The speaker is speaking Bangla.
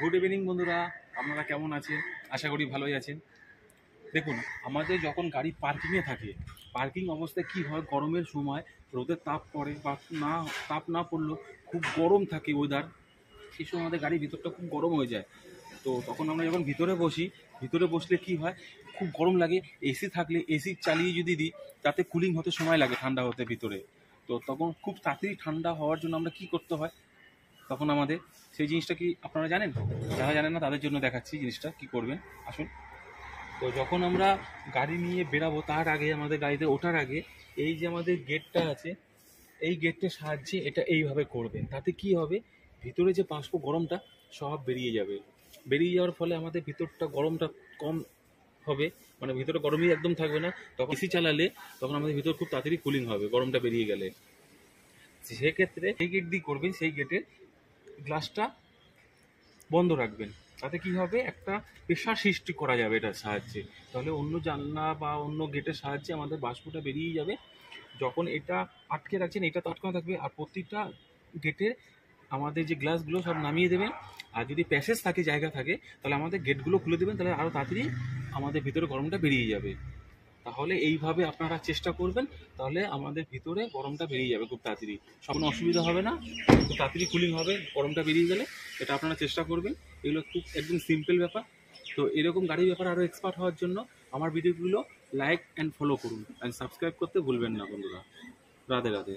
গুড ইভিনিং বন্ধুরা, আপনারা কেমন আছেন? আশা করি ভালোই আছেন। দেখুন, আমাদের যখন গাড়ি পার্কিংয়ে থাকে, পার্কিং অবস্থায় কি হয়, গরমের সময় রোদের তাপ পড়ে বা তাপ না পড়লেও খুব গরম থাকে ওয়েদার। সেই সময় আমাদের গাড়ির ভিতরটা খুব গরম হয়ে যায়। তো তখন আমরা যখন ভিতরে বসি, ভিতরে বসলে কি হয়, খুব গরম লাগে। এসি থাকলে এসি চালিয়ে যদি দিই, তাতে কুলিং হতে সময় লাগে, ঠান্ডা হতে ভিতরে। তো তখন খুব তাড়াতাড়ি ঠান্ডা হওয়ার জন্য আমরা কি করতে হয়, তখন আমাদের সেই জিনিসটা কি আপনারা জানেন? যারা জানেন না তাদের জন্য দেখাচ্ছি জিনিসটা কি করবেন, আসুন। তো যখন আমরা গাড়ি নিয়ে বেরাবো, তার আগে আমাদের গাড়িতে ওঠার আগে এই যে আমাদের গেটটা আছে, এই গেটটার সাহায্যে এটা এইভাবে করবেন। তাতে কি হবে, ভিতরে যে বাষ্প গরমটা সব বেরিয়ে যাবে। বেরিয়ে যাওয়ার ফলে আমাদের ভিতরটা গরমটা কম হবে, মানে ভিতরে গরমই একদম থাকবে না। তখন এসি চালালে তখন আমাদের ভিতর খুব তাড়াতাড়ি কুলিং হবে গরমটা বেরিয়ে গেলে। সেক্ষেত্রে এই গেট দিয়ে করবেন, সেই গেটের গ্লাসটা বন্ধ রাখবেন। তাতে কি হবে, একটা প্রেশার সৃষ্টি করা যাবে এটার সাহায্যে। তাহলে অন্য জানলা বা অন্য গেটের সাহায্যে আমাদের বাষ্পটা বেরিয়ে যাবে। যখন এটা আটকে রাখছেন, এটা তো আটকানো থাকবে। আর প্রতিটা গেটের আমাদের যে গ্লাসগুলো সব নামিয়ে দেবেন। আর যদি প্যাসেজ থাকে, জায়গা থাকে, তাহলে আমাদের গেটগুলো খুলে দেবেন। তাহলে আরও তাড়াতাড়ি আমাদের ভিতরে গরমটা বেরিয়ে যাবে। তাহলে এইভাবে আপনারা চেষ্টা করবেন, তাহলে আমাদের ভিতরে গরমটা বেরিয়ে যাবে খুব তাড়াতাড়ি। কোনো অসুবিধা হবে না, খুব তাড়াতাড়ি কুলিং হবে গরমটা বেরিয়ে গেলে। এটা আপনারা চেষ্টা করবেন। এগুলো খুব একদম সিম্পল ব্যাপার। তো এরকম গাড়ির ব্যাপারে আরও এক্সপার্ট হওয়ার জন্য আমার ভিডিওগুলো লাইক অ্যান্ড ফলো করুন, অ্যান্ড সাবস্ক্রাইব করতে ভুলবেন না বন্ধুরা। রাধে রাধে।